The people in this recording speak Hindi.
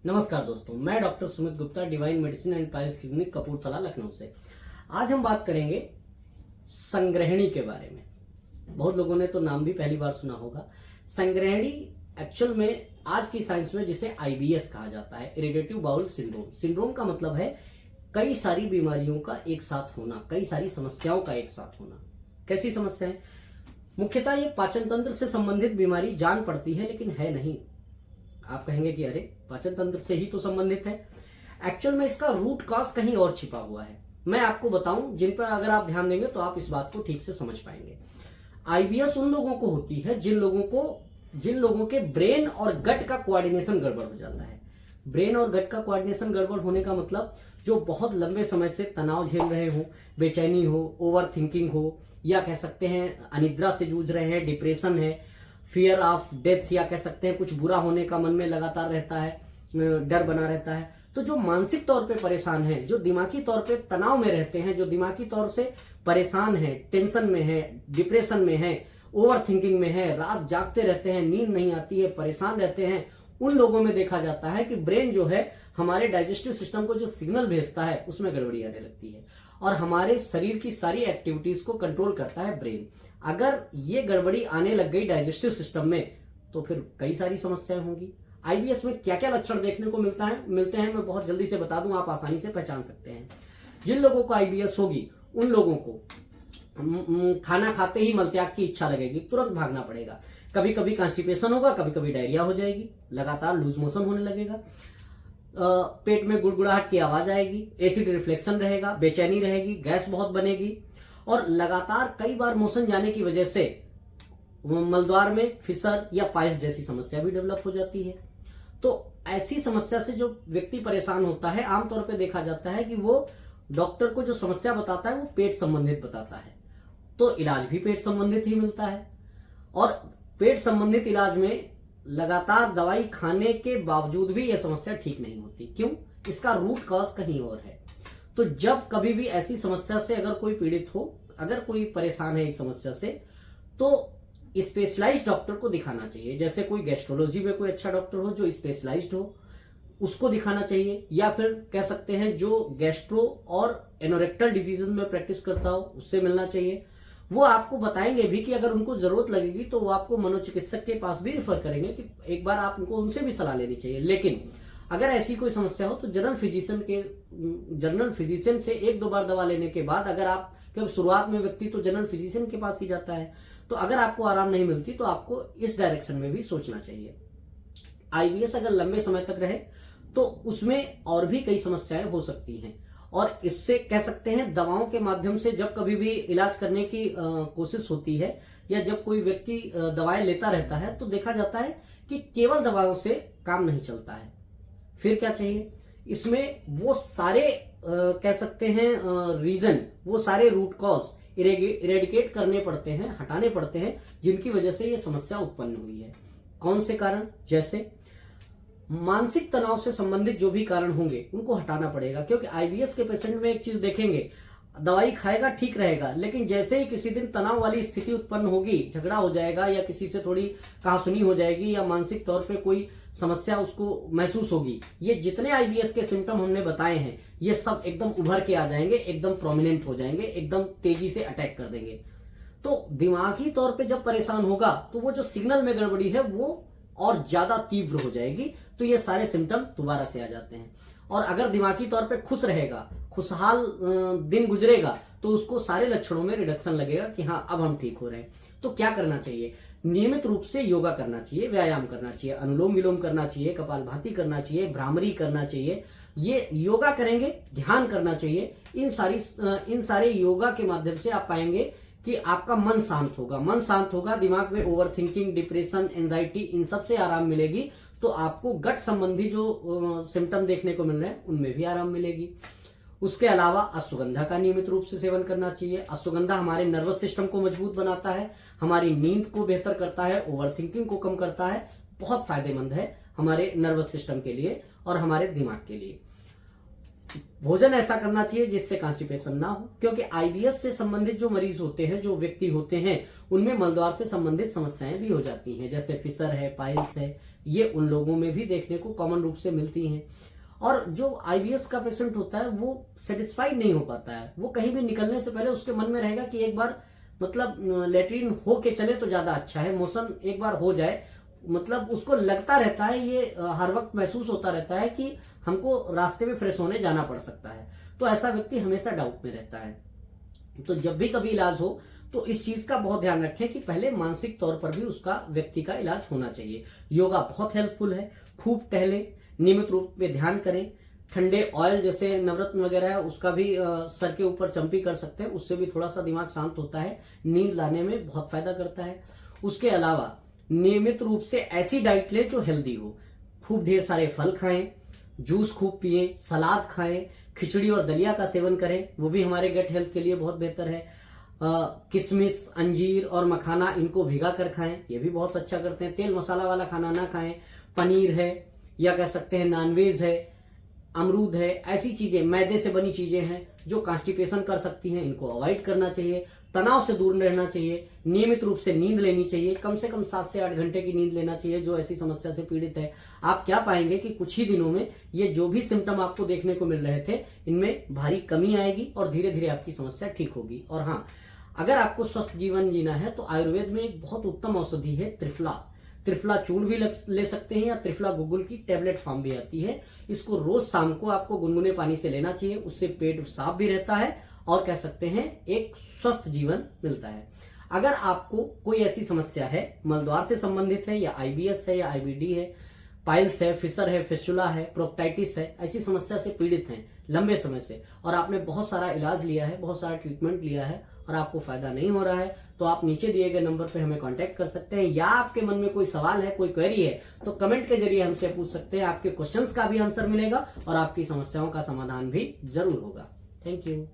नमस्कार दोस्तों, मैं doctor Sumit Gupta, divine medicine and piles clinic, Kapurthala, Lucknow से। आज हम बात करेंगे संग्रहणी के बारे में। बहुत लोगों ने तो नाम भी पहली बार सुना होगा। संग्रहणी एक्चुअल में आज की साइंस में जिसे आईबीएस कहा जाता है, इरिटेटिव बाउल सिंड्रोम। सिंड्रोम का मतलब है कई सारी बीमारियों का एक साथ होना, कई सारी समस्याओं का एक साथ होना। कैसी समस्याएं? मुख्यतः ये पाचन तंत्र से संबंधित बीमारी जान पड़ती है, लेकिन है नहीं। आप कहेंगे कि अरे पाचन तंत्र से ही तो संबंधित है। एक्चुअल में इसका रूट कॉज कहीं और छिपा हुआ है। मैं आपको बताऊं, जिन पर अगर आप ध्यान देंगे तो आप इस बात को ठीक से समझ पाएंगे। आईबीएस उन लोगों को होती है जिन लोगों के ब्रेन और गट का कोऑर्डिनेशन गड़बड़ हो जाता है। ब्रेन और गट का कोऑर्डिनेशन गड़बड़ होने का मतलब जो बहुत लंबे समय से तनाव झेल रहे हो, बेचैनी हो, ओवर थिंकिंग हो, या कह सकते हैं अनिद्रा से जूझ रहे हैं, डिप्रेशन है, फियर ऑफ डेथ, या कह सकते हैं कुछ बुरा होने का मन में लगातार रहता है, डर बना रहता है। तो जो मानसिक तौर पे परेशान है, जो दिमागी तौर पे तनाव में रहते हैं, जो दिमागी तौर से परेशान है, टेंशन में है, डिप्रेशन में है, ओवर थिंकिंग में है, रात जागते रहते हैं, नींद नहीं आती है, परेशान रहते हैं, उन लोगों में देखा जाता है कि ब्रेन जो है हमारे डाइजेस्टिव सिस्टम को जो सिग्नल भेजता है उसमें गड़बड़ी आने लगती है, और हमारे शरीर की सारी एक्टिविटीज को कंट्रोल करता है ब्रेन। अगर ये गड़बड़ी आने लग गई डाइजेस्टिव सिस्टम में तो फिर कई सारी समस्याएं होंगी। आईबीएस में क्या क्या लक्षण देखने को मिलते हैं मैं बहुत जल्दी से बता दूं, आप आसानी से पहचान सकते हैं। जिन लोगों को आईबीएस होगी उन लोगों को खाना खाते ही मलत्याग की इच्छा लगेगी, तुरंत भागना पड़ेगा। कभी कभी कॉन्स्टिपेशन होगा, कभी कभी डायरिया हो जाएगी, लगातार लूज मोशन होने लगेगा, पेट में गुड़गुड़ाहट की आवाज आएगी, एसिड रिफ्लेक्शन रहेगा, बेचैनी रहेगी, गैस बहुत बनेगी, और लगातार कई बार मोशन जाने की वजह से मलद्वार में फिसर या पाइल्स जैसी समस्या भी डेवलप हो जाती है। तो ऐसी समस्या से जो व्यक्ति परेशान होता है, आमतौर पर देखा जाता है कि वो डॉक्टर को जो समस्या बताता है वो पेट संबंधित बताता है, तो इलाज भी पेट संबंधित ही मिलता है। और पेट संबंधित इलाज में लगातार दवाई खाने के बावजूद भी यह समस्या ठीक नहीं होती। क्यों? इसका रूट कॉज कहीं और है। तो जब कभी भी ऐसी समस्या से अगर कोई पीड़ित हो, अगर कोई परेशान है इस समस्या से, तो स्पेशलाइज्ड डॉक्टर को दिखाना चाहिए। जैसे कोई गैस्ट्रोलॉजी में कोई अच्छा डॉक्टर हो जो स्पेशलाइज्ड हो, उसको दिखाना चाहिए, या फिर कह सकते हैं जो गैस्ट्रो और एनोरेक्टल डिजीजेज में प्रैक्टिस करता हो उससे मिलना चाहिए। वो आपको बताएंगे भी कि अगर उनको जरूरत लगेगी तो वो आपको मनोचिकित्सक के पास भी रेफर करेंगे कि एक बार आप उनको उनसे भी सलाह लेनी चाहिए। लेकिन अगर ऐसी कोई समस्या हो तो जनरल फिजिशियन से एक दो बार दवा लेने के बाद, अगर आप, क्योंकि शुरुआत में व्यक्ति तो जनरल फिजिशियन के पास ही जाता है, तो अगर आपको आराम नहीं मिलती तो आपको इस डायरेक्शन में भी सोचना चाहिए। आईबीएस अगर लंबे समय तक रहे तो उसमें और भी कई समस्याएं हो सकती हैं, और इससे कह सकते हैं दवाओं के माध्यम से जब कभी भी इलाज करने की कोशिश होती है, या जब कोई व्यक्ति दवाएं लेता रहता है, तो देखा जाता है कि केवल दवाओं से काम नहीं चलता है। फिर क्या चाहिए? इसमें वो सारे कह सकते हैं रीजन, वो सारे रूट कॉज इरेडिकेट करने पड़ते हैं, हटाने पड़ते हैं, जिनकी वजह से ये समस्या उत्पन्न हुई है। कौन से कारण? जैसे मानसिक तनाव से संबंधित जो भी कारण होंगे उनको हटाना पड़ेगा। क्योंकि आईबीएस के पेशेंट में एक चीज देखेंगे, दवाई खाएगा ठीक रहेगा, लेकिन जैसे ही किसी दिन तनाव वाली स्थिति उत्पन्न होगी, झगड़ा हो जाएगा, या किसी से थोड़ी कहासुनी हो जाएगी, या मानसिक तौर पे कोई समस्या उसको महसूस होगी, ये जितने आईबीएस के सिम्टम हमने बताए हैं ये सब एकदम उभर के आ जाएंगे, एकदम प्रोमिनेंट हो जाएंगे, एकदम तेजी से अटैक कर देंगे। तो दिमागी तौर पर जब परेशान होगा तो वो जो सिग्नल में गड़बड़ी है वो और ज्यादा तीव्र हो जाएगी, तो ये सारे सिम्टम दोबारा से आ जाते हैं। और अगर दिमागी तौर पे खुश रहेगा, खुशहाल दिन गुजरेगा, तो उसको सारे लक्षणों में रिडक्शन लगेगा कि हाँ अब हम ठीक हो रहे हैं। तो क्या करना चाहिए? नियमित रूप से योगा करना चाहिए, व्यायाम करना चाहिए, अनुलोम विलोम करना चाहिए, कपालभाति करना चाहिए, भ्रामरी करना चाहिए। ये योगा करेंगे, ध्यान करना चाहिए। इन सारे योगा के माध्यम से आप पाएंगे कि आपका मन शांत होगा, दिमाग में ओवर थिंकिंग, डिप्रेशन, एंजाइटी, इन सब से आराम मिलेगी। तो आपको गट संबंधी जो सिम्टम देखने को मिल रहे हैं उनमें भी आराम मिलेगी। उसके अलावा अश्वगंधा का नियमित रूप से सेवन करना चाहिए। अश्वगंधा हमारे नर्वस सिस्टम को मजबूत बनाता है, हमारी नींद को बेहतर करता है, ओवर थिंकिंग को कम करता है, बहुत फायदेमंद है हमारे नर्वस सिस्टम के लिए और हमारे दिमाग के लिए। भोजन ऐसा करना चाहिए जिससे कॉन्स्टिपेशन ना हो, क्योंकि आईबीएस से संबंधित जो मरीज होते हैं, जो व्यक्ति होते हैं, उनमें मलद्वार से संबंधित समस्याएं भी हो जाती हैं, जैसे फिशर है, पाइल्स है, ये उन लोगों में भी देखने को कॉमन रूप से मिलती हैं। और जो आईबीएस का पेशेंट होता है वो सेटिस्फाइड नहीं हो पाता है, वो कहीं भी निकलने से पहले उसके मन में रहेगा कि एक बार मतलब लेटरिन हो के चले तो ज्यादा अच्छा है, मोशन एक बार हो जाए, मतलब उसको लगता रहता है, ये हर वक्त महसूस होता रहता है कि हमको रास्ते में फ्रेश होने जाना पड़ सकता है। तो ऐसा व्यक्ति हमेशा डाउट में रहता है। तो जब भी कभी इलाज हो तो इस चीज का बहुत ध्यान रखें कि पहले मानसिक तौर पर भी उसका व्यक्ति का इलाज होना चाहिए। योगा बहुत हेल्पफुल है, खूब टहलें, नियमित रूप में ध्यान करें, ठंडे ऑयल जैसे नवरत्न वगैरह है उसका भी सर के ऊपर चंपी कर सकते हैं, उससे भी थोड़ा सा दिमाग शांत होता है, नींद लाने में बहुत फायदा करता है। उसके अलावा नियमित रूप से ऐसी डाइट लें जो हेल्दी हो, खूब ढेर सारे फल खाएं, जूस खूब पिएं, सलाद खाएं, खिचड़ी और दलिया का सेवन करें, वो भी हमारे गट हेल्थ के लिए बहुत बेहतर है। किशमिश, अंजीर और मखाना इनको भिगा कर खाएं, ये भी बहुत अच्छा करते हैं। तेल मसाला वाला खाना ना खाएं, पनीर है या कह सकते हैं नॉनवेज है, अमरूद है, ऐसी चीजें मैदे से बनी चीजें हैं जो कॉन्स्टिपेशन कर सकती हैं, इनको अवॉइड करना चाहिए। तनाव से दूर रहना चाहिए, नियमित रूप से नींद लेनी चाहिए, कम से कम 7 से 8 घंटे की नींद लेना चाहिए जो ऐसी समस्या से पीड़ित है। आप क्या पाएंगे कि कुछ ही दिनों में ये जो भी सिम्टम आपको देखने को मिल रहे थे इनमें भारी कमी आएगी और धीरे धीरे आपकी समस्या ठीक होगी। और हाँ, अगर आपको स्वस्थ जीवन जीना है तो आयुर्वेद में एक बहुत उत्तम औषधि है त्रिफला। त्रिफला चूर्ण भी ले सकते हैं या त्रिफला गुगुल की टैबलेट फॉर्म भी आती है। इसको रोज शाम को आपको गुनगुने पानी से लेना चाहिए, उससे पेट साफ भी रहता है और कह सकते हैं एक स्वस्थ जीवन मिलता है। अगर आपको कोई ऐसी समस्या है, मलद्वार से संबंधित है या आईबीएस है या आईबीडी है, पाइल्स है, फिशर है, फिस्टुला है, प्रोक्टाइटिस है, ऐसी समस्या से पीड़ित हैं लंबे समय से और आपने बहुत सारा इलाज लिया है, बहुत सारा ट्रीटमेंट लिया है और आपको फायदा नहीं हो रहा है, तो आप नीचे दिए गए नंबर पे हमें कांटेक्ट कर सकते हैं। या आपके मन में कोई सवाल है, कोई क्वेरी है तो कमेंट के जरिए हमसे पूछ सकते हैं। आपके क्वेश्चंस का भी आंसर मिलेगा और आपकी समस्याओं का समाधान भी जरूर होगा। Thank you.